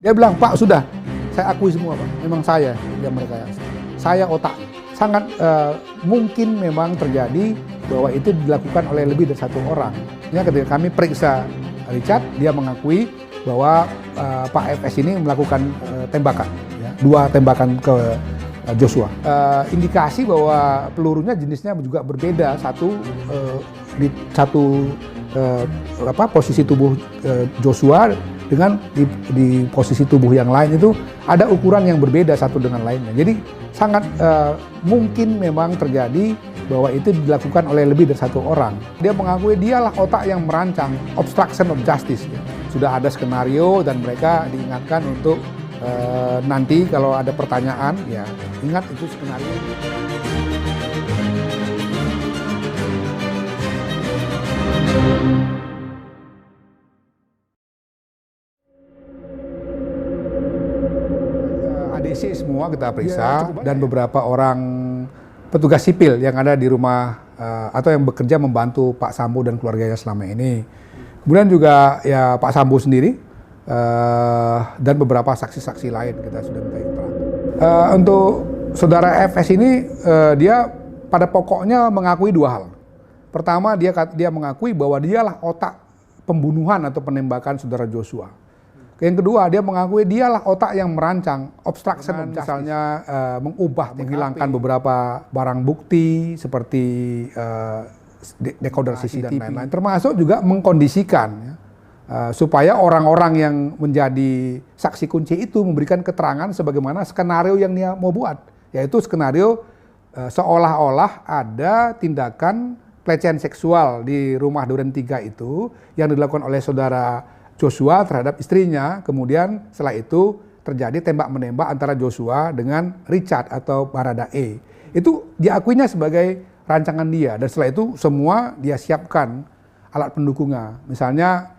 Dia bilang, Pak sudah, saya akui semua Pak, memang saya yang merekayasa. Saya otak. Sangat mungkin memang terjadi bahwa itu dilakukan oleh lebih dari satu orang. Ya, ketika kami periksa Richard, dia mengakui bahwa Pak FS ini melakukan tembakan, ya, 2 tembakan ke Joshua. Indikasi bahwa pelurunya jenisnya juga berbeda, di posisi tubuh Joshua dengan di posisi tubuh yang lain itu ada ukuran yang berbeda satu dengan lainnya. Jadi sangat mungkin memang terjadi bahwa itu dilakukan oleh lebih dari satu orang. Dia mengakui dialah otak yang merancang obstruction of justice. Ya. Sudah ada skenario dan mereka diingatkan untuk nanti kalau ada pertanyaan, ya ingat itu skenario. ADC semua kita periksa dan beberapa orang petugas sipil yang ada di rumah atau yang bekerja membantu Pak Sambo dan keluarganya selama ini. Kemudian juga ya Pak Sambo sendiri dan beberapa saksi-saksi lain kita sudah minta keterangan. Untuk saudara FS ini dia pada pokoknya mengakui 2 hal. Pertama dia mengakui bahwa dialah otak pembunuhan atau penembakan saudara Joshua. Yang kedua, dia mengakui dialah otak yang merancang obstruction of justice. Misalnya menghilangkan beberapa barang bukti seperti decoder CCTV dan lain-lain. Termasuk juga mengkondisikan ya, supaya orang-orang yang menjadi saksi kunci itu memberikan keterangan sebagaimana skenario yang dia mau buat. Yaitu skenario seolah-olah ada tindakan pelecehan seksual di rumah Duren 3 itu yang dilakukan oleh saudara Joshua terhadap istrinya, kemudian setelah itu terjadi tembak-menembak antara Joshua dengan Richard atau Baradae. Itu diakuinya sebagai rancangan dia, dan setelah itu semua dia siapkan alat pendukungnya. Misalnya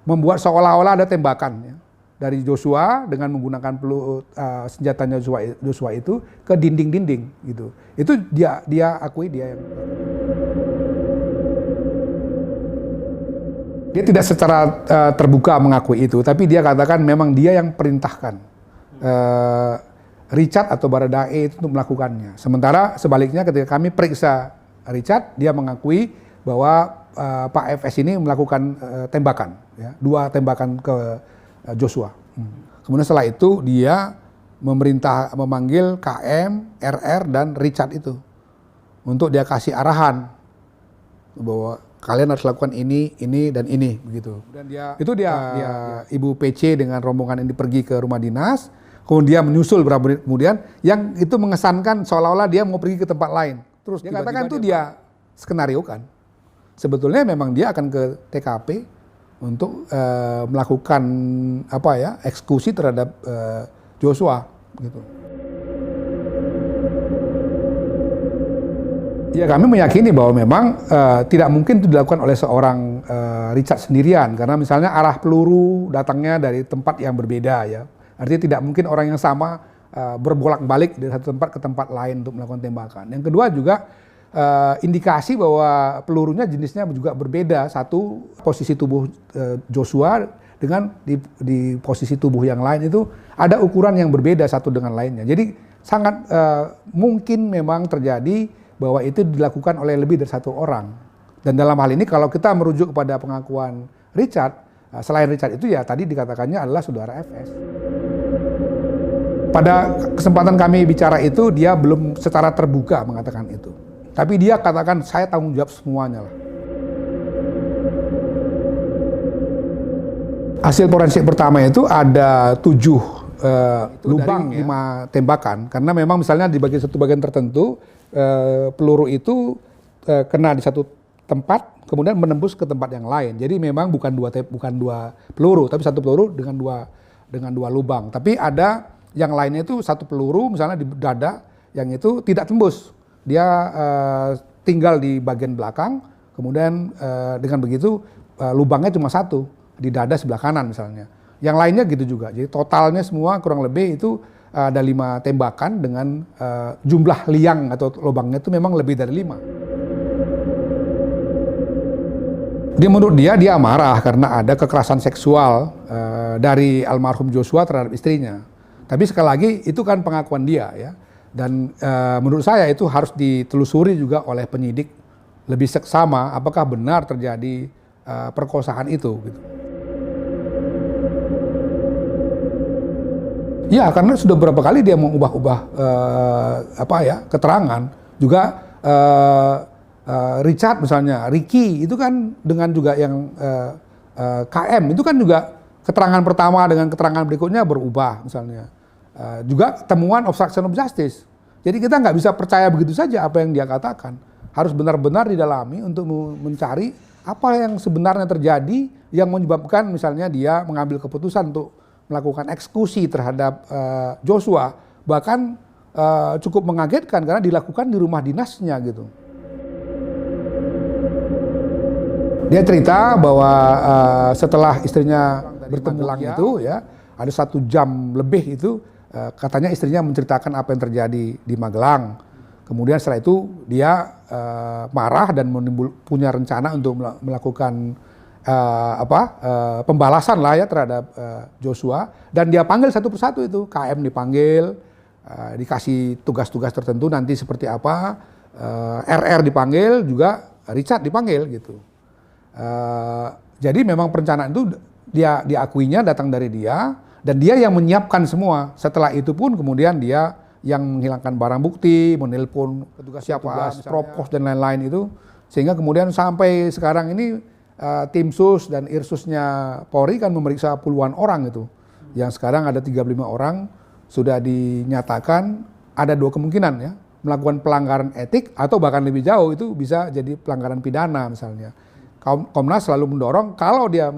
membuat seolah-olah ada tembakan ya, dari Joshua dengan menggunakan senjatanya Joshua itu ke dinding-dinding gitu. Itu dia akui dia yang. Dia tidak secara terbuka mengakui itu, tapi dia katakan memang dia yang perintahkan Richard atau Baradae itu untuk melakukannya. Sementara sebaliknya ketika kami periksa Richard, dia mengakui bahwa Pak FS ini melakukan tembakan, ya, 2 tembakan ke Joshua. Kemudian setelah itu dia memanggil KM, RR dan Richard itu untuk dia kasih arahan bahwa kalian harus lakukan ini dan ini begitu. Dan dia Ibu PC dengan rombongan ini pergi ke rumah dinas, kemudian menyusul beberapa menit kemudian yang itu mengesankan seolah-olah dia mau pergi ke tempat lain. Terus dia katakan itu dia skenario kan. Sebetulnya memang dia akan ke TKP untuk melakukan eksekusi terhadap Joshua gitu. Ya, kami meyakini bahwa memang tidak mungkin itu dilakukan oleh seorang Richard sendirian, karena misalnya arah peluru datangnya dari tempat yang berbeda ya. Artinya tidak mungkin orang yang sama berbolak-balik dari satu tempat ke tempat lain untuk melakukan tembakan. Yang kedua juga indikasi bahwa pelurunya jenisnya juga berbeda. Satu posisi tubuh Joshua dengan di posisi tubuh yang lain itu ada ukuran yang berbeda satu dengan lainnya. Jadi sangat mungkin memang terjadi bahwa itu dilakukan oleh lebih dari satu orang. Dan dalam hal ini kalau kita merujuk kepada pengakuan Richard, selain Richard itu ya tadi dikatakannya adalah saudara FS. Pada kesempatan kami bicara itu dia belum secara terbuka mengatakan itu. Tapi dia katakan saya tanggung jawab semuanya lah. Hasil forensik pertama itu ada 7 lubang, 5 tembakan. Karena memang misalnya di satu bagian tertentu peluru itu kena di satu tempat kemudian menembus ke tempat yang lain. Jadi memang bukan dua peluru, tapi satu peluru dengan dua lubang. Tapi ada yang lainnya itu satu peluru misalnya di dada yang itu tidak tembus. Dia tinggal di bagian belakang, kemudian dengan begitu lubangnya cuma satu di dada sebelah kanan misalnya. Yang lainnya gitu juga. Jadi totalnya semua kurang lebih itu ada 5 tembakan dengan jumlah liang atau lubangnya itu memang lebih dari 5. Menurut dia marah karena ada kekerasan seksual dari almarhum Joshua terhadap istrinya. Tapi sekali lagi itu kan pengakuan dia ya. Dan menurut saya itu harus ditelusuri juga oleh penyidik lebih seksama apakah benar terjadi perkosaan itu gitu. Ya, karena sudah beberapa kali dia mengubah-ubah keterangan. Juga Richard misalnya, Ricky itu kan dengan juga yang KM itu kan juga keterangan pertama dengan keterangan berikutnya berubah misalnya. Juga temuan obstruction of justice. Jadi kita nggak bisa percaya begitu saja apa yang dia katakan. Harus benar-benar didalami untuk mencari apa yang sebenarnya terjadi yang menyebabkan misalnya dia mengambil keputusan untuk melakukan eksekusi terhadap Joshua. Bahkan cukup mengagetkan karena dilakukan di rumah dinasnya gitu. Dia cerita bahwa setelah istrinya bertemu itu ya, ada 1 jam lebih itu katanya istrinya menceritakan apa yang terjadi di Magelang. Kemudian setelah itu dia marah dan punya rencana untuk melakukan pembalasan lah ya terhadap Joshua, dan dia panggil satu persatu itu. KM dipanggil, dikasih tugas-tugas tertentu nanti seperti apa, RR dipanggil, juga Richard dipanggil gitu. Jadi memang perencanaan itu dia diakuinya datang dari dia, dan dia yang menyiapkan semua. Setelah itu pun kemudian dia yang menghilangkan barang bukti, menelpon petugas Propos dan lain-lain itu, sehingga kemudian sampai sekarang ini tim sus dan Irsusnya Polri kan memeriksa puluhan orang itu. Yang sekarang ada 35 orang sudah dinyatakan ada 2 kemungkinan ya, melakukan pelanggaran etik atau bahkan lebih jauh itu bisa jadi pelanggaran pidana misalnya. Komnas selalu mendorong kalau dia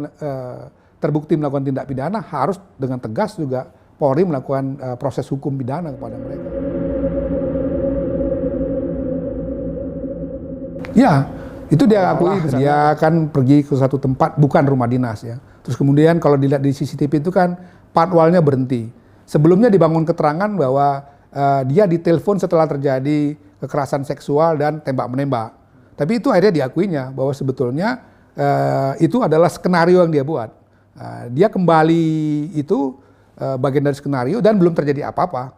terbukti melakukan tindak pidana harus dengan tegas juga Polri melakukan proses hukum pidana kepada mereka. Ya, itu dia akui. Dia akan pergi ke satu tempat bukan rumah dinas ya. Terus kemudian kalau dilihat di CCTV itu kan patwalnya berhenti. Sebelumnya dibangun keterangan bahwa dia ditelepon setelah terjadi kekerasan seksual dan tembak-menembak. Tapi itu akhirnya diakuinya bahwa sebetulnya itu adalah skenario yang dia buat. Dia kembali itu bagian dari skenario dan belum terjadi apa-apa.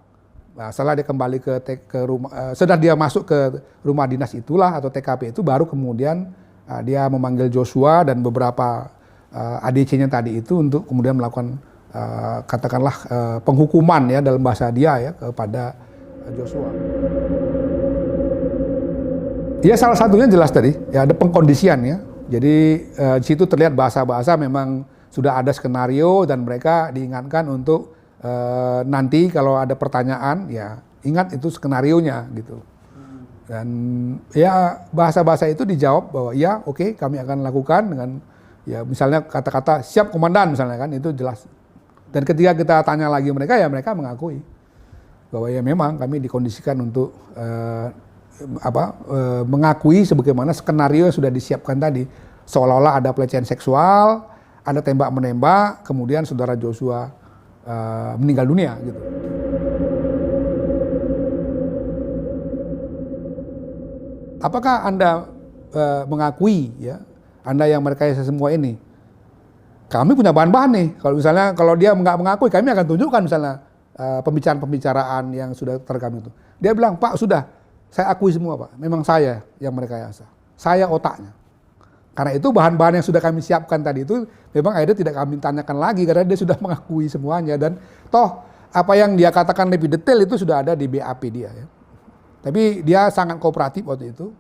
Nah, setelah dia kembali ke rumah, setelah dia masuk ke rumah dinas itulah atau TKP itu, baru kemudian dia memanggil Joshua dan beberapa ADC-nya tadi itu untuk kemudian melakukan katakanlah penghukuman ya dalam bahasa dia ya kepada Joshua. Ya salah satunya jelas tadi ya ada pengkondisian ya. Jadi di situ terlihat bahasa-bahasa memang sudah ada skenario dan mereka diingatkan untuk nanti kalau ada pertanyaan ya ingat itu skenarionya gitu. Dan ya bahasa-bahasa itu dijawab bahwa ya oke, kami akan lakukan dengan ya misalnya kata-kata siap komandan misalnya kan, itu jelas. Dan ketika kita tanya lagi mereka ya mereka mengakui bahwa ya memang kami dikondisikan untuk mengakui sebagaimana skenario yang sudah disiapkan tadi, seolah-olah ada pelecehan seksual, ada tembak-menembak, kemudian saudara Joshua meninggal dunia gitu. Apakah Anda mengakui ya, Anda yang merekayasa semua ini? Kami punya bahan-bahan nih. Kalau dia nggak mengakui, kami akan tunjukkan misalnya pembicaraan-pembicaraan yang sudah terekam itu. Dia bilang, Pak sudah, saya akui semua Pak, memang saya yang merekayasa, saya otaknya. Karena itu bahan-bahan yang sudah kami siapkan tadi itu memang akhirnya tidak kami tanyakan lagi karena dia sudah mengakui semuanya, dan toh apa yang dia katakan lebih detail itu sudah ada di BAP dia ya. Tapi dia sangat kooperatif waktu itu,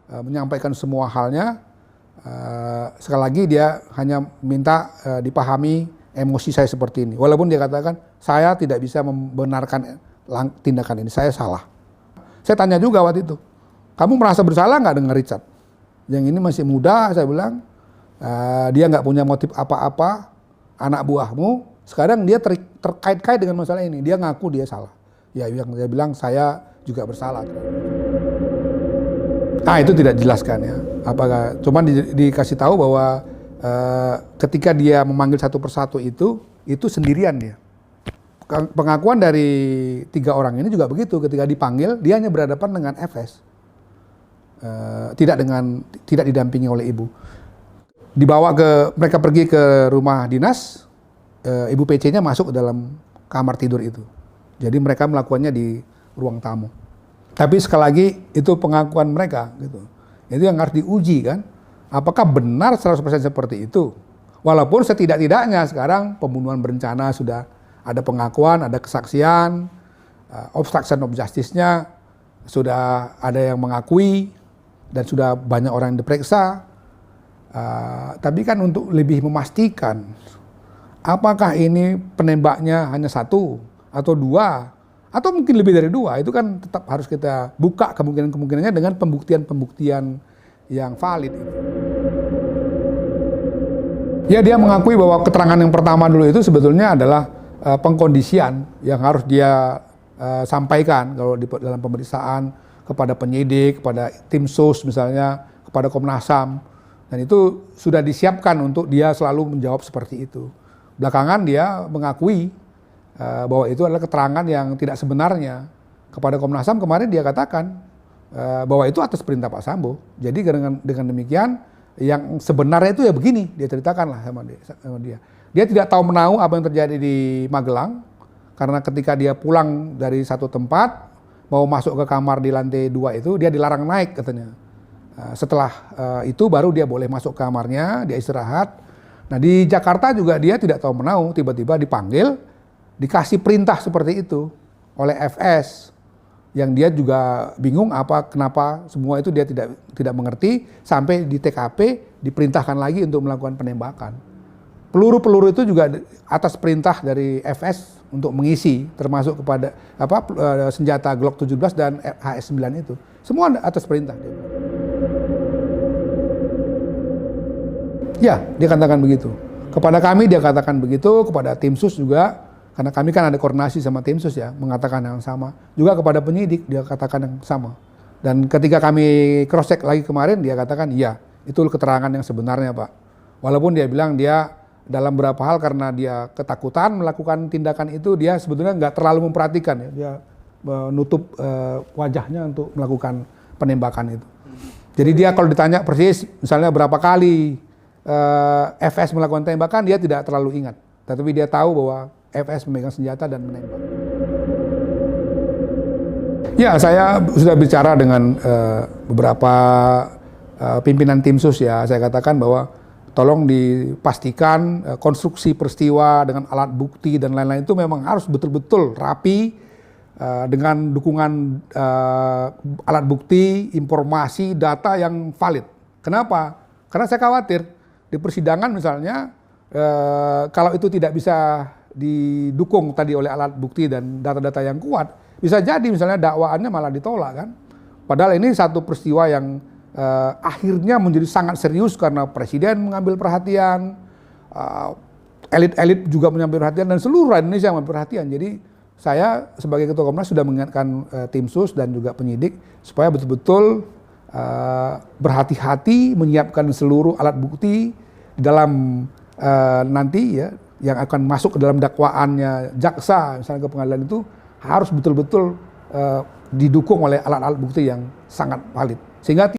menyampaikan semua halnya. Sekali lagi dia hanya minta dipahami emosi saya seperti ini. Walaupun dia katakan saya tidak bisa membenarkan tindakan ini, saya salah. Saya tanya juga waktu itu, kamu merasa bersalah nggak dengan Richard? Yang ini masih muda, saya bilang, dia nggak punya motif apa-apa, anak buahmu. Sekarang dia terkait-kait dengan masalah ini, dia ngaku dia salah. Ya yang dia bilang saya juga bersalah. Nah itu tidak dijelaskan ya. Apakah cuman dikasih tahu bahwa ketika dia memanggil satu persatu itu sendirian dia. Pengakuan dari 3 orang ini juga begitu, ketika dipanggil dia hanya berhadapan dengan FS, tidak didampingi oleh ibu. Mereka pergi ke rumah dinas, Ibu PC-nya masuk ke dalam kamar tidur itu. Jadi mereka melakukannya di ruang tamu. Tapi sekali lagi itu pengakuan mereka gitu. Itu yang harus diuji kan. Apakah benar 100% seperti itu? Walaupun setidak-tidaknya sekarang pembunuhan berencana sudah ada pengakuan, ada kesaksian, obstruction of justice-nya sudah ada yang mengakui dan sudah banyak orang yang diperiksa. Tapi kan untuk lebih memastikan apakah ini penembaknya hanya satu atau dua atau mungkin lebih dari dua, itu kan tetap harus kita buka kemungkinan-kemungkinannya dengan pembuktian-pembuktian yang valid. Ya, dia mengakui bahwa keterangan yang pertama dulu itu sebetulnya adalah pengkondisian yang harus dia sampaikan kalau dalam pemeriksaan kepada penyidik, kepada tim sus misalnya, kepada Komnas HAM. Dan itu sudah disiapkan untuk dia selalu menjawab seperti itu. Belakangan dia mengakui bahwa itu adalah keterangan yang tidak sebenarnya. Kepada Komnas HAM kemarin dia katakan bahwa itu atas perintah Pak Sambo. Jadi dengan demikian yang sebenarnya itu ya begini, dia ceritakanlah sama dia. Dia tidak tahu menahu apa yang terjadi di Magelang, karena ketika dia pulang dari satu tempat, mau masuk ke kamar di lantai 2 itu, dia dilarang naik katanya. Setelah itu baru dia boleh masuk ke kamarnya, dia istirahat. Nah di Jakarta juga dia tidak tahu menahu, tiba-tiba dipanggil, dikasih perintah seperti itu oleh FS, yang dia juga bingung kenapa semua itu dia tidak mengerti, sampai di TKP diperintahkan lagi untuk melakukan penembakan. Peluru-peluru itu juga atas perintah dari FS untuk mengisi, termasuk kepada senjata Glock 17 dan HS9 itu. Semua atas perintah. Ya, dia katakan begitu. Kepada kami dia katakan begitu, kepada tim sus juga, karena kami kan ada koordinasi sama tim sus ya, mengatakan yang sama. Juga kepada penyidik dia katakan yang sama. Dan ketika kami cross check lagi kemarin, dia katakan iya, itu keterangan yang sebenarnya Pak. Walaupun dia bilang dia dalam beberapa hal karena dia ketakutan melakukan tindakan itu, dia sebetulnya nggak terlalu memperhatikan ya, dia menutup wajahnya untuk melakukan penembakan itu. Jadi dia kalau ditanya persis misalnya berapa kali FS melakukan tembakan, dia tidak terlalu ingat. Tetapi dia tahu bahwa FS memegang senjata dan menembak. Ya, saya sudah bicara dengan beberapa pimpinan tim sus ya. Saya katakan bahwa tolong dipastikan konstruksi peristiwa dengan alat bukti dan lain-lain itu memang harus betul-betul rapi dengan dukungan alat bukti, informasi, data yang valid. Kenapa? Karena saya khawatir di persidangan misalnya kalau itu tidak bisa didukung tadi oleh alat bukti dan data-data yang kuat, bisa jadi misalnya dakwaannya malah ditolak kan. Padahal ini satu peristiwa yang akhirnya menjadi sangat serius karena presiden mengambil perhatian, elit-elit juga mengambil perhatian, dan seluruh Indonesia mengambil perhatian. Jadi saya sebagai Ketua Komnas sudah mengingatkan tim sus dan juga penyidik supaya betul-betul berhati-hati menyiapkan seluruh alat bukti di dalam nanti ya yang akan masuk ke dalam dakwaannya jaksa misalnya ke pengadilan, itu harus betul-betul didukung oleh alat-alat bukti yang sangat valid sehingga